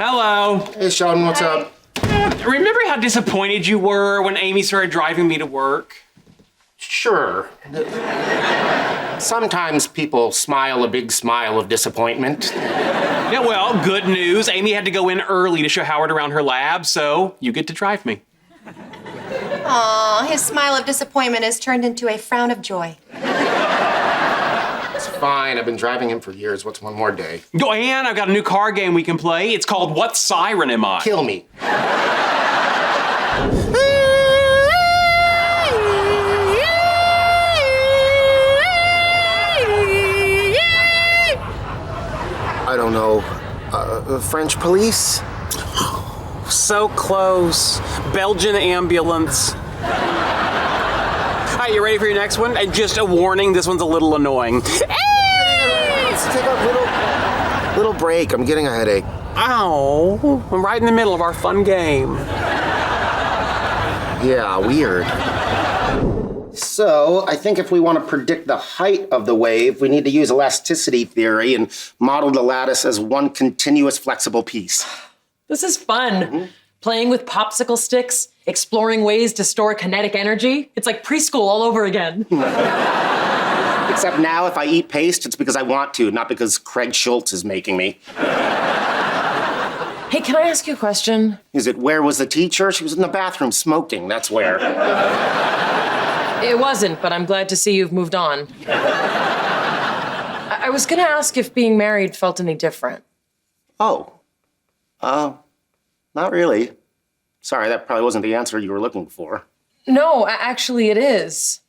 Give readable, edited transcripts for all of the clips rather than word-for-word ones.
Hello. Hey, Sheldon, what's up? Remember how disappointed you were when Amy started driving me to work? Sure. Sometimes people smile a big smile of disappointment. Yeah, well, good news. Amy had to go in early to show Howard around her lab, so you get to drive me. Aw, his smile of disappointment has turned into a frown of joy. It's fine. I've been driving him for years. What's one more day? Oh, and I've got a new card game we can play. It's called What Siren Am I? Kill me. I don't know. French police? So close. Belgian ambulance. All right, you ready for your next one? And just a warning, this one's a little annoying. Let's take a little break. I'm getting a headache. Ow, I'm right in the middle of our fun game. Yeah, weird. So, I think if we want to predict the height of the wave, we need to use elasticity theory and model the lattice as one continuous flexible piece. This is fun. Playing with popsicle sticks, exploring ways to store kinetic energy. It's like preschool all over again. Except now, if I eat paste, it's because I want to, not because Craig Schultz is making me. Hey, can I ask you a question? Is it where was the teacher? She was in the bathroom smoking, that's where. It wasn't, but I'm glad to see you've moved on. I was gonna ask if being married felt any different. Oh. Not really. Sorry, that probably wasn't the answer you were looking for. No, actually it is.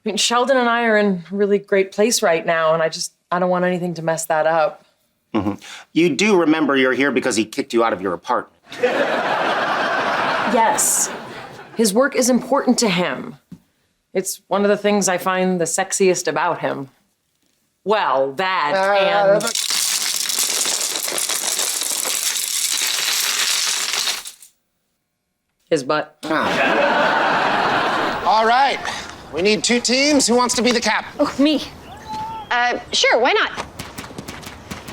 I mean, Sheldon and I are in a really great place right now, and I don't want anything to mess that up. Mm-hmm. You do remember you're here because he kicked you out of your apartment. Yes. His work is important to him. It's one of the things I find the sexiest about him. Well, that and... his butt. All right. We need 2 teams. Who wants to be the captain? Oh, me. Sure, why not? All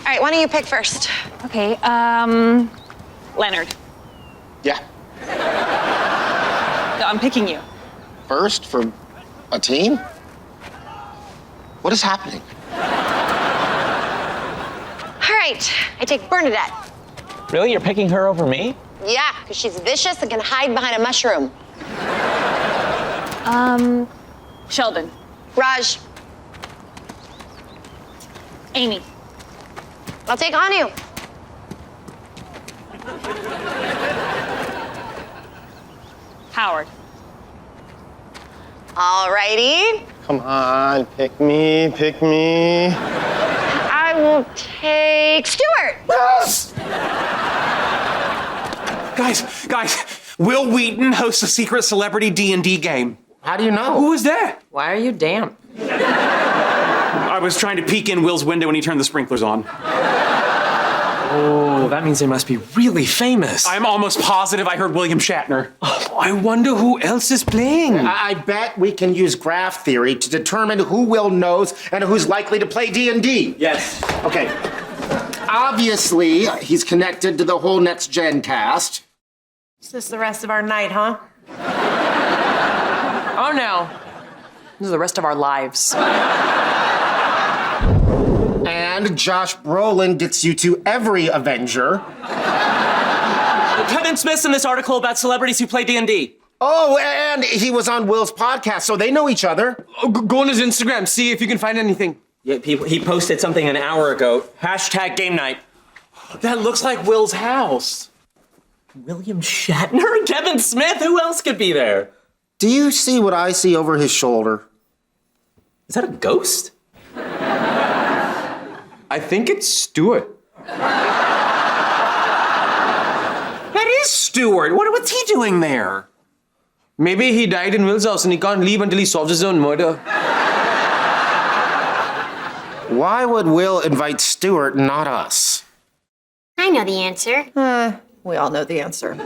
right, why don't you pick first? Okay, Leonard. Yeah. I'm picking you. First for a team? What is happening? All right, I take Bernadette. Really? You're picking her over me? Yeah, because she's vicious and can hide behind a mushroom. Sheldon. Raj, Amy. I'll take Anu. Howard. All righty. Come on, pick me, pick me. I will take Stuart. Guys, Will Wheaton hosts a secret celebrity D&D game. How do you know? Who was that? Why are you damp? I was trying to peek in Will's window when he turned the sprinklers on. Oh, that means they must be really famous. I'm almost positive I heard William Shatner. Oh, I wonder who else is playing. I bet we can use graph theory to determine who Will knows and who's likely to play D&D. Yes. Okay. Obviously, he's connected to the whole Next Gen cast. Is this the rest of our night, huh? Oh no. This is the rest of our lives. And Josh Brolin gets you to every Avenger. Kevin Smith's in this article about celebrities who play D&D. Oh, and he was on Will's podcast, so they know each other. Go on his Instagram, see if you can find anything. Yeah, he posted something an hour ago. # game night. That looks like Will's house. William Shatner? Kevin Smith? Who else could be there? Do you see what I see over his shoulder? Is that a ghost? I think it's Stuart. That is Stuart. What's he doing there? Maybe he died in Will's house and he can't leave until he solves his own murder. Why would Will invite Stuart and not us? I know the answer. We all know the answer.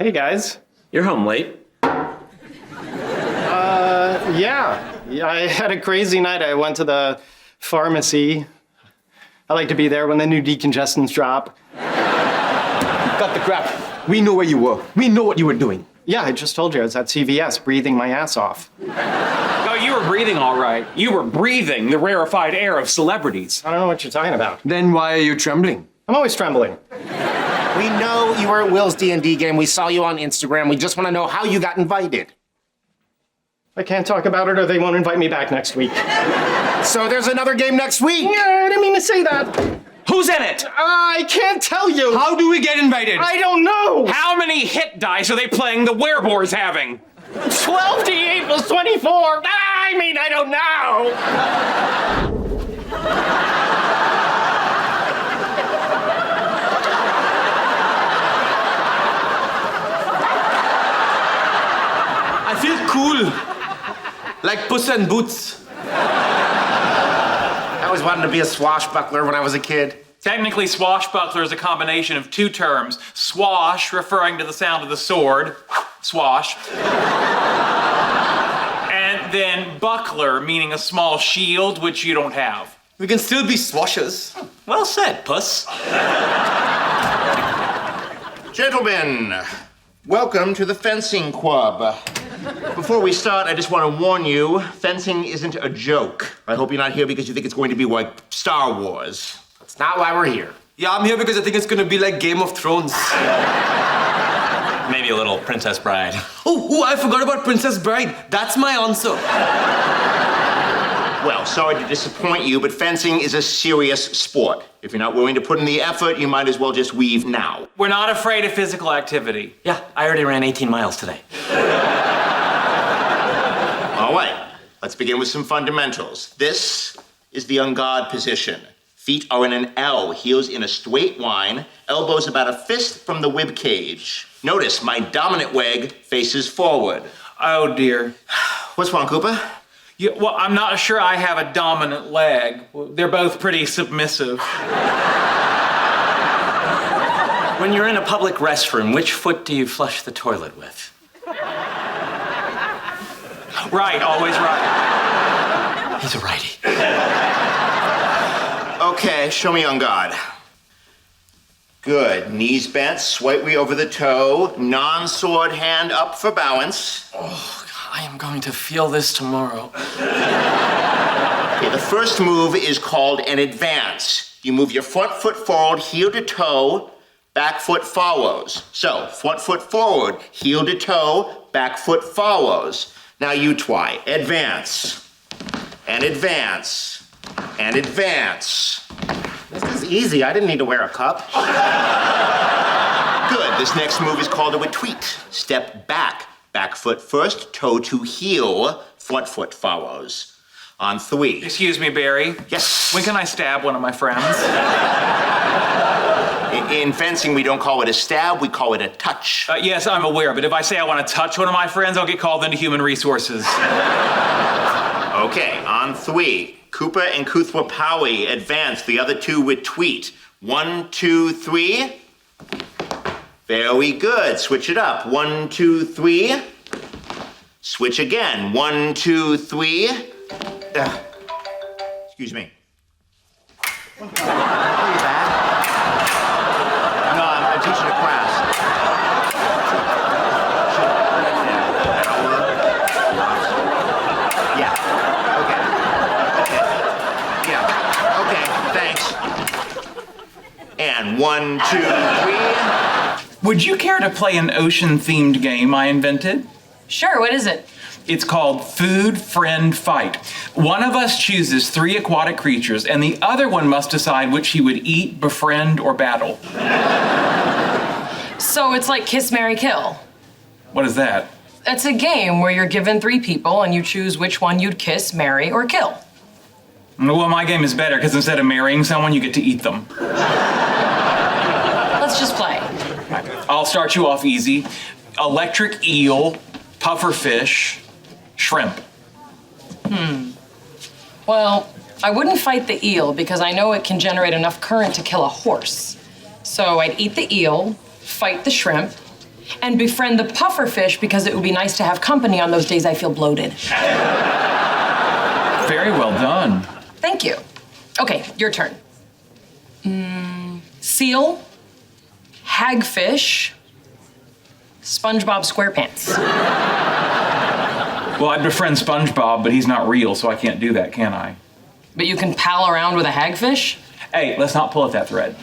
Hey, guys. You're home late. Yeah. I had a crazy night. I went to the pharmacy. I like to be there when the new decongestants drop. Cut the crap. We know where you were. We know what you were doing. Yeah, I just told you I was at CVS breathing my ass off. Oh, you were breathing all right. You were breathing the rarefied air of celebrities. I don't know what you're talking about. Then why are you trembling? I'm always trembling. We know you were at Will's D&D game. We saw you on Instagram. We just want to know how you got invited. I can't talk about it or they won't invite me back next week. So there's another game next week. Yeah, I didn't mean to say that. Who's in it? I can't tell you. How do we get invited? I don't know. How many hit dice are they playing the wereboar's having? 12d8 plus 24. I mean, I don't know. I feel cool. Like Puss in Boots. I always wanted to be a swashbuckler when I was a kid. Technically, swashbuckler is a combination of two terms. Swash, referring to the sound of the sword, swash. And then buckler, meaning a small shield, which you don't have. We can still be swashers. Well said, Puss. Gentlemen, welcome to the fencing club. Before we start, I just want to warn you, fencing isn't a joke. I hope you're not here because you think it's going to be like Star Wars. That's not why we're here. Yeah, I'm here because I think it's gonna be like Game of Thrones. Maybe a little Princess Bride. Oh, I forgot about Princess Bride. That's my answer. Well, sorry to disappoint you, but fencing is a serious sport. If you're not willing to put in the effort, you might as well just leave now. We're not afraid of physical activity. Yeah, I already ran 18 miles today. All right, let's begin with some fundamentals. This is the en garde position. Feet are in an L, heels in a straight line, elbows about a fist from the rib cage. Notice my dominant leg faces forward. Oh, dear. What's wrong, Cooper? Yeah, well, I'm not sure I have a dominant leg. They're both pretty submissive. When you're in a public restroom, which foot do you flush the toilet with? Right, always right. He's a righty. Okay, show me on guard. Good. Knees bent, slightly over the toe, non-sword hand up for balance. Oh, I am going to feel this tomorrow. Okay, the first move is called an advance. You move your front foot forward, heel to toe, back foot follows. So, front foot forward, heel to toe, back foot follows. Now you try. Advance. And advance. And advance. This is easy. I didn't need to wear a cup. Good. This next move is called a retreat. Step back. Back foot first, toe to heel, front foot follows. On 3. Excuse me, Barry. Yes. When can I stab one of my friends? In fencing, we don't call it a stab, we call it a touch. Yes, I'm aware, but if I say I want to touch one of my friends, I'll get called into human resources. Okay, on 3. Koopa and Kuthwa Powie advance, the other two retreat. 1, 2, 3. Very good. Switch it up. 1, 2, 3. Switch again. 1, 2, 3. Excuse me. Are you back? No, I'm teaching a class. Yeah. Okay. Yeah. Okay. Thanks. And 1, 2, 3. Would you care to play an ocean-themed game I invented? Sure, what is it? It's called Food, Friend, Fight. One of us chooses 3 aquatic creatures, and the other one must decide which he would eat, befriend, or battle. So it's like Kiss, Marry, Kill. What is that? It's a game where you're given 3 people and you choose which one you'd kiss, marry, or kill. Well, my game is better, because instead of marrying someone, you get to eat them. Let's just play. I'll start you off easy. Electric eel, pufferfish, shrimp. Well, I wouldn't fight the eel because I know it can generate enough current to kill a horse. So I'd eat the eel, fight the shrimp, And befriend the pufferfish because it would be nice to have company on those days I feel bloated. Very well done. Thank you. Okay, your turn. Seal, hagfish, SpongeBob SquarePants. Well, I'd befriend SpongeBob, but he's not real, so I can't do that, can I? But you can pal around with a hagfish? Hey, let's not pull at that thread.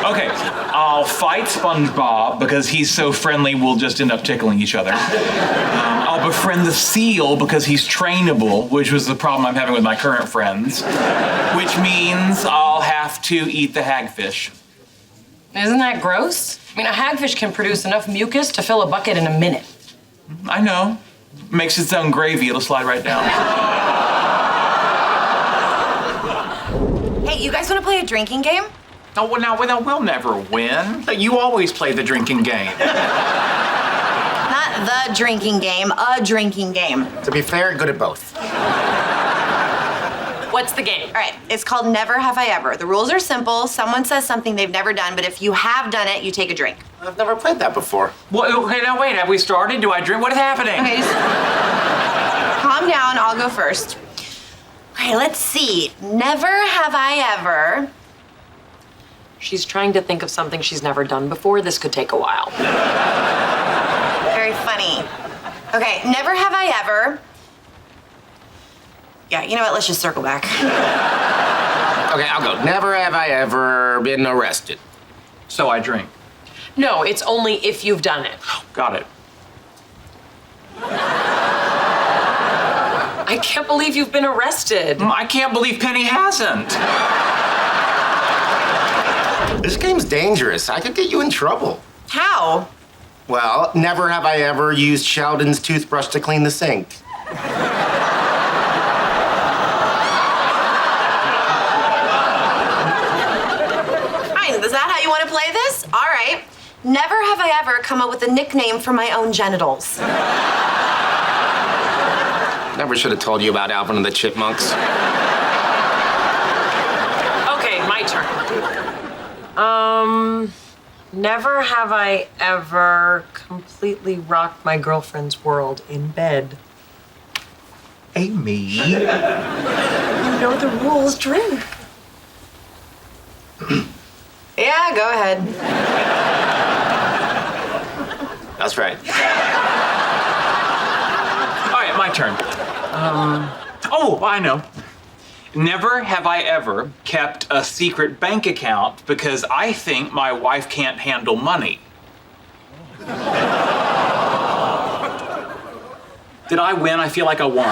Okay, I'll fight SpongeBob because he's so friendly we'll just end up tickling each other. I'll befriend the seal because he's trainable, which was the problem I'm having with my current friends. Which means I'll have to eat the hagfish. Isn't that gross? I mean, a hagfish can produce enough mucus to fill a bucket in a minute. I know. Makes its own gravy, it'll slide right down. Hey, you guys want to play a drinking game? Oh, well, now, we'll never win. You always play the drinking game. Not the drinking game, a drinking game. To be fair, good at both. What's the game? All right, it's called Never Have I Ever. The rules are simple. Someone says something they've never done, but if you have done it, you take a drink. I've never played that before. Well, okay, now wait, have we started? Do I drink? What is happening? Okay, just calm down. I'll go first. Okay, let's see. Never have I ever. She's trying to think of something she's never done before. This could take a while. Very funny. Okay, never have I ever. Yeah, you know what? Let's just circle back. Okay, I'll go. Never have I ever been arrested. So I drink. No, it's only if you've done it. Got it. I can't believe you've been arrested. I can't believe Penny hasn't. This game's dangerous. I could get you in trouble. How? Well, never have I ever used Sheldon's toothbrush to clean the sink. Fine, is that how you want to play this? All right. Never have I ever come up with a nickname for my own genitals. Never should have told you about Alvin and the Chipmunks. Okay, my turn. Never have I ever completely rocked my girlfriend's world in bed. Amy. You know the rules, drink. Yeah, go ahead. That's right. All right, my turn. Oh, I know. Never have I ever kept a secret bank account because I think my wife can't handle money. Did I win? I feel like I won.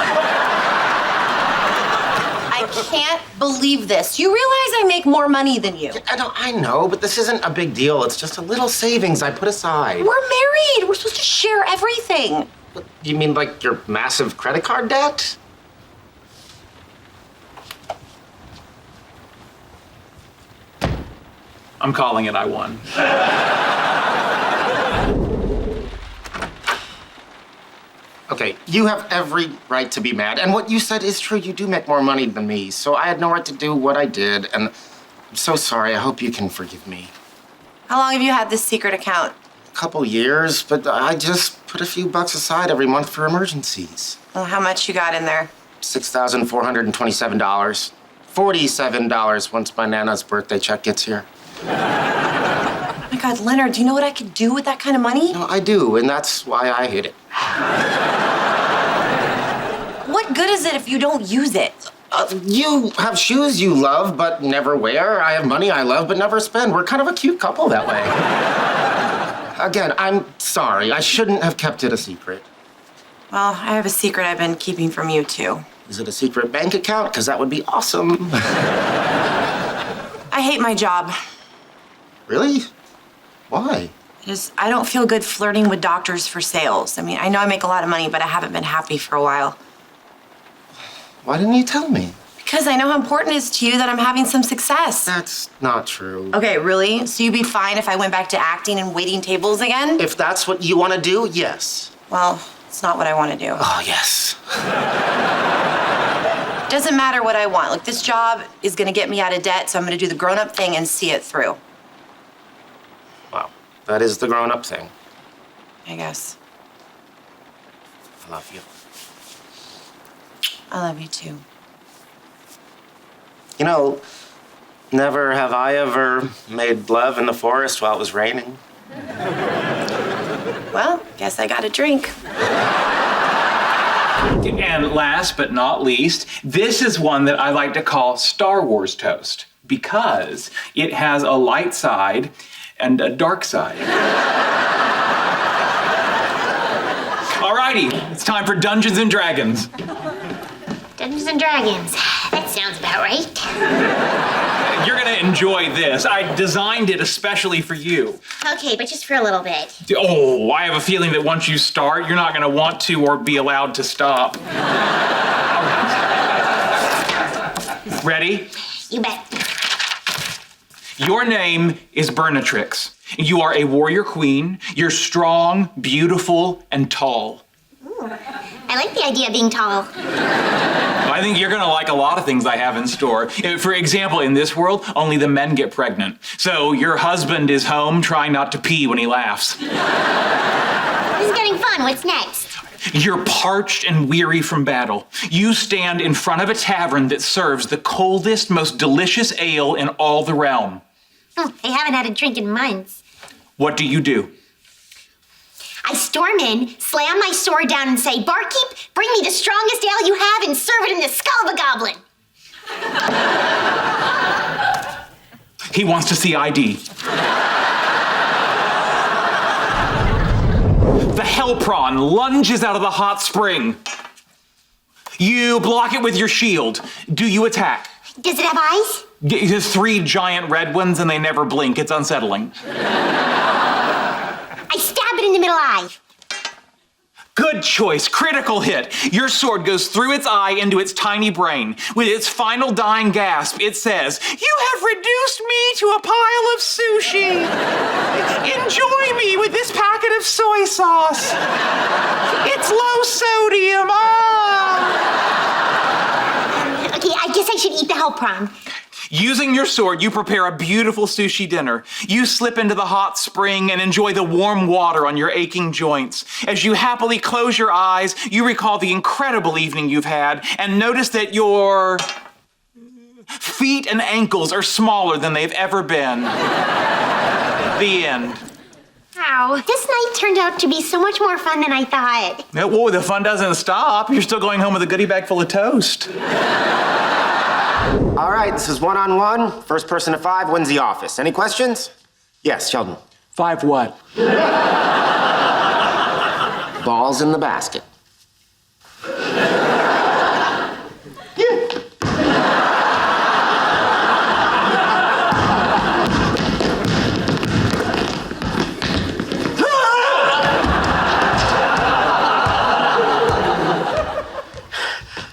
I can't believe this. You realize I make more money than you. I know, but this isn't a big deal. It's just a little savings I put aside. We're married. We're supposed to share everything. You mean like your massive credit card debt? I'm calling it I won. Okay, you have every right to be mad. And what you said is true. You do make more money than me. So I had no right to do what I did. And I'm so sorry. I hope you can forgive me. How long have you had this secret account? A couple years, but I just put a few bucks aside every month for emergencies. Well, how much you got in there? $6,427. $47 once my Nana's birthday check gets here. Oh my God, Leonard, do you know what I could do with that kind of money? No, I do, and that's why I hid it. What good is it if you don't use it? You have shoes you love but never wear. I have money I love but never spend. We're kind of a cute couple that way. Again, I'm sorry. I shouldn't have kept it a secret. Well, I have a secret I've been keeping from you, too. Is it a secret bank account? Because that would be awesome. I hate my job. Really? Why? I don't feel good flirting with doctors for sales. I mean, I know I make a lot of money, but I haven't been happy for a while. Why didn't you tell me? Because I know how important it is to you that I'm having some success. That's not true. Okay, really? So you'd be fine if I went back to acting and waiting tables again? If that's what you want to do, yes. Well, it's not what I want to do. Oh, yes. Doesn't matter what I want. Look, this job is going to get me out of debt, so I'm going to do the grown-up thing and see it through. Wow. That is the grown-up thing. I guess. I love you. I love you too. You know, never have I ever made love in the forest while it was raining. Well, guess I got a drink. And last but not least, this is one that I like to call Star Wars toast because it has a light side and a dark side. Alrighty, it's time for Dungeons and Dragons. Dungeons and Dragons. That sounds about right. You're gonna enjoy this. I designed it especially for you. Okay, but just for a little bit. Oh, I have a feeling that once you start, you're not gonna want to or be allowed to stop. Ready? You bet. Your name is Bernatrix. You are a warrior queen. You're strong, beautiful, and tall. Ooh, I like the idea of being tall. I think you're gonna like a lot of things I have in store. For example, in this world, only the men get pregnant. So your husband is home trying not to pee when he laughs. This is getting fun. What's next? You're parched and weary from battle. You stand in front of a tavern that serves the coldest, most delicious ale in all the realm. I haven't had a drink in months. What do you do? I storm in, slam my sword down, and say, "Barkeep, bring me the strongest ale you have and serve it in the skull of a goblin." He wants to see ID. The Hellprawn lunges out of the hot spring. You block it with your shield. Do you attack? Does it have eyes? It has 3 giant red ones and they never blink. It's unsettling. I stab it in the middle eye. Good choice. Critical hit. Your sword goes through its eye into its tiny brain. With its final dying gasp, it says, "You have reduced me to a pile of sushi. Enjoy me with this packet of soy sauce. It's low sodium. Okay, I guess I should eat the Hellprawn. Using your sword, you prepare a beautiful sushi dinner. You slip into the hot spring and enjoy the warm water on your aching joints. As you happily close your eyes, you recall the incredible evening you've had and notice that your feet and ankles are smaller than they've ever been. The end. Wow, this night turned out to be so much more fun than I thought. Whoa, the fun doesn't stop. You're still going home with a goodie bag full of toast. All right, this is one-on-one. First person to 5 wins the office. Any questions? Yes, Sheldon. 5 what? Balls in the basket.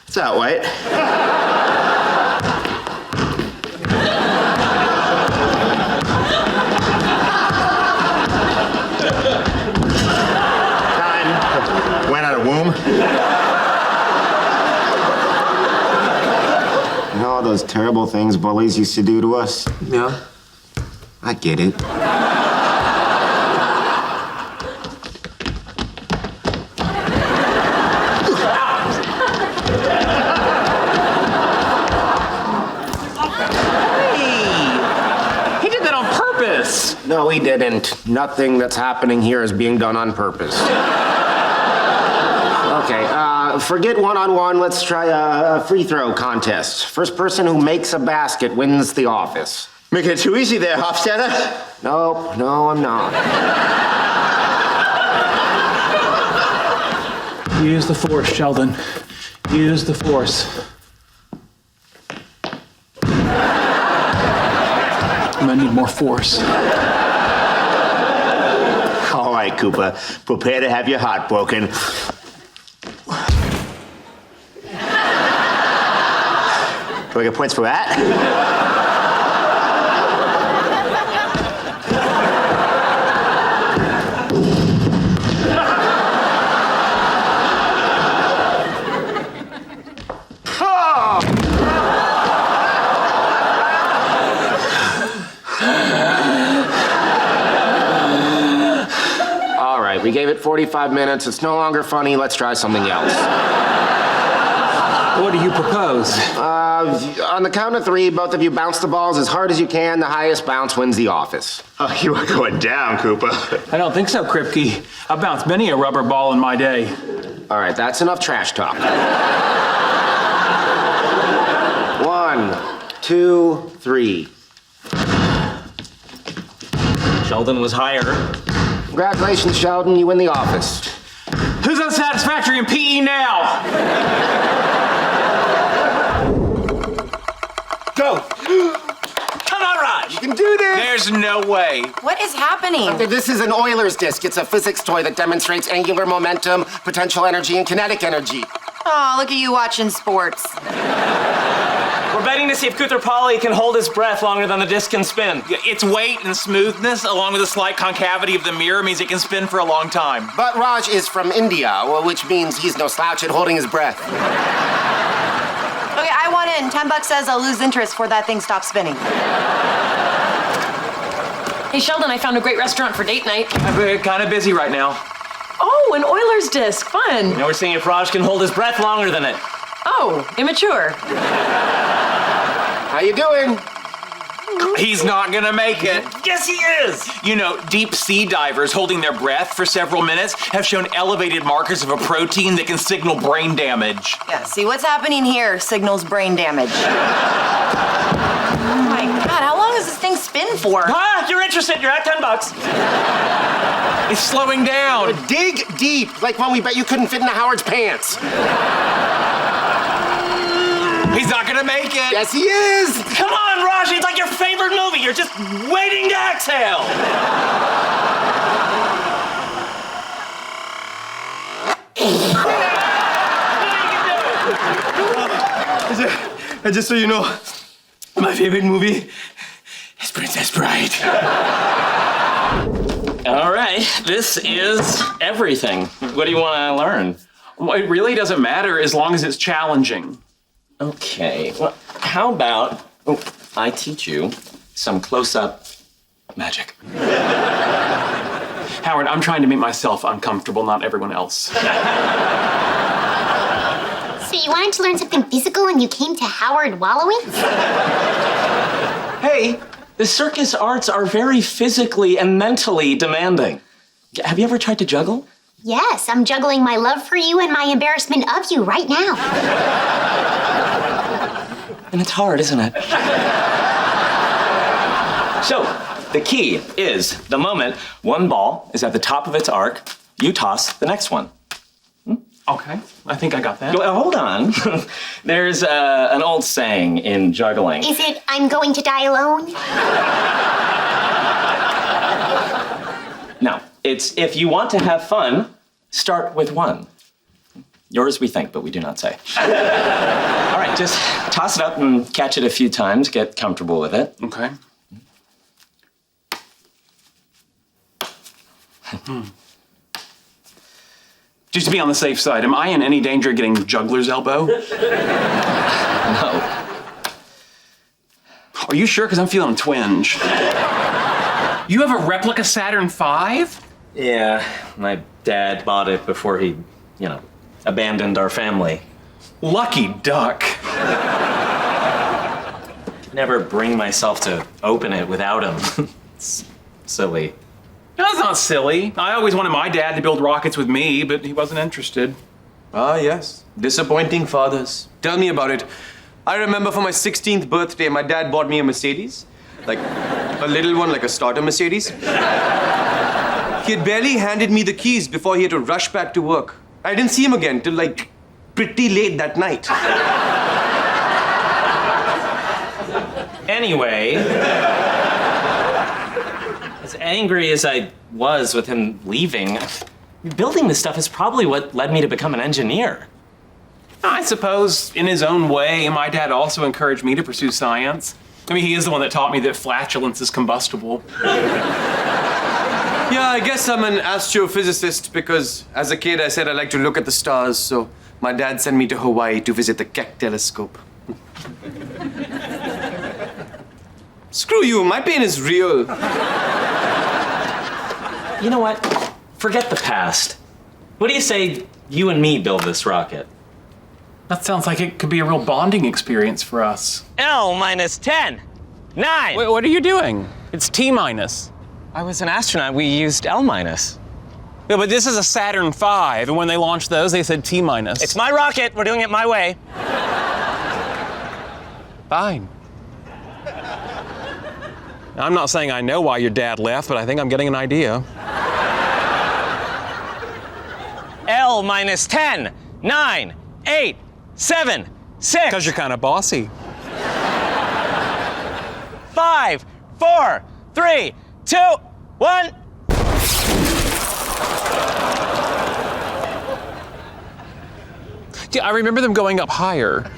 What's that, White? Womb. You know all those terrible things bullies used to do to us? Yeah. I get it. He did that on purpose. No, he didn't. Nothing that's happening here is being done on purpose. Okay, forget one-on-one. Let's try a free throw contest. First person who makes a basket wins the office. Making it too easy there, Hofstadter. Nope, no, I'm not. Use the force, Sheldon. Use the force. I'm gonna need more force. All right, Cooper. Prepare to have your heart broken. Do I get points for that? We gave it 45 minutes. It's no longer funny. Let's try something else. What do you propose? On the count of 3, both of you bounce the balls as hard as you can. The highest bounce wins the office. Oh, you are going down, Koopa. I don't think so, Kripke. I've bounced many a rubber ball in my day. All right, that's enough trash talk. 1, 2, 3. Sheldon was higher. Congratulations, Sheldon. You win the office. Who's unsatisfactory in PE now? Go! Come on, Raj! You can do this! There's no way. What is happening? This is an Euler's disc. It's a physics toy that demonstrates angular momentum, potential energy, and kinetic energy. Oh, look at you watching sports. We're betting to see if Koothrappali can hold his breath longer than the disc can spin. Its weight and smoothness, along with the slight concavity of the mirror, means it can spin for a long time. But Raj is from India, which means he's no slouch at holding his breath. Okay, I want in. $10 says I'll lose interest before that thing stops spinning. Hey, Sheldon, I found a great restaurant for date night. I'm kind of busy right now. Oh, an Euler's disc. Fun. Now we're seeing if Raj can hold his breath longer than it. Oh, immature. How you doing? He's not gonna make it. Yes, he is! You know, deep sea divers holding their breath for several minutes have shown elevated markers of a protein that can signal brain damage. Yeah, see what's happening here signals brain damage. Oh my God, how long does this thing spin for? Ah, you're interested. You're at $10. It's slowing down. Dig deep, like when we bet you couldn't fit into Howard's pants. He's not gonna make it. Yes, he is. Come on, Raj. It's like your favorite movie. You're just waiting to exhale. And just so you know, my favorite movie is Princess Bride. All right, this is everything. What do you want to learn? Well, it really doesn't matter as long as it's challenging. Okay, well, how about I teach you some close-up magic? Howard, I'm trying to make myself uncomfortable, not everyone else. So you wanted to learn something physical and you came to Howard Wallowing? Hey, the circus arts are very physically and mentally demanding. Have you ever tried to juggle? Yes, I'm juggling my love for you and my embarrassment of you right now. And it's hard, isn't it? So, the key is the moment one ball is at the top of its arc, you toss the next one. Okay, I think I got that. Well, hold on. There's an old saying in juggling. Is it, I'm going to die alone? No, it's if you want to have fun, start with one. Yours we think, but we do not say. All right, just toss it up and catch it a few times, get comfortable with it. Okay. Just to be on the safe side, am I in any danger of getting juggler's elbow? No. Are you sure? Because I'm feeling a twinge. You have a replica Saturn V? Yeah, my dad bought it before he, abandoned our family. Lucky duck. Could never bring myself to open it without him. It's silly. No, that's not silly. I always wanted my dad to build rockets with me, but he wasn't interested. Ah, yes. Disappointing fathers. Tell me about it. I remember for my 16th birthday, my dad bought me a Mercedes. Like, a little one, like a starter Mercedes. He had barely handed me the keys before he had to rush back to work. I didn't see him again till, pretty late that night. Anyway, as angry as I was with him leaving, building this stuff is probably what led me to become an engineer. I suppose, in his own way, my dad also encouraged me to pursue science. I mean, he is the one that taught me that flatulence is combustible. Yeah, I guess I'm an astrophysicist because as a kid I said I like to look at the stars, so my dad sent me to Hawaii to visit the Keck telescope. Screw you, my pain is real. You know what? Forget the past. What do you say you and me build this rocket? That sounds like it could be a real bonding experience for us. L minus 10, 9. Wait, what are you doing? It's T minus. I was an astronaut. We used L minus. Yeah, but this is a Saturn V, and when they launched those, they said T minus. It's my rocket. We're doing it my way. Fine. I'm not saying I know why your dad left, but I think I'm getting an idea. L minus 10, 9, 8, 7, 6. Because you're kind of bossy. 5, 4, 3, 2, 1. Yeah, I remember them going up higher.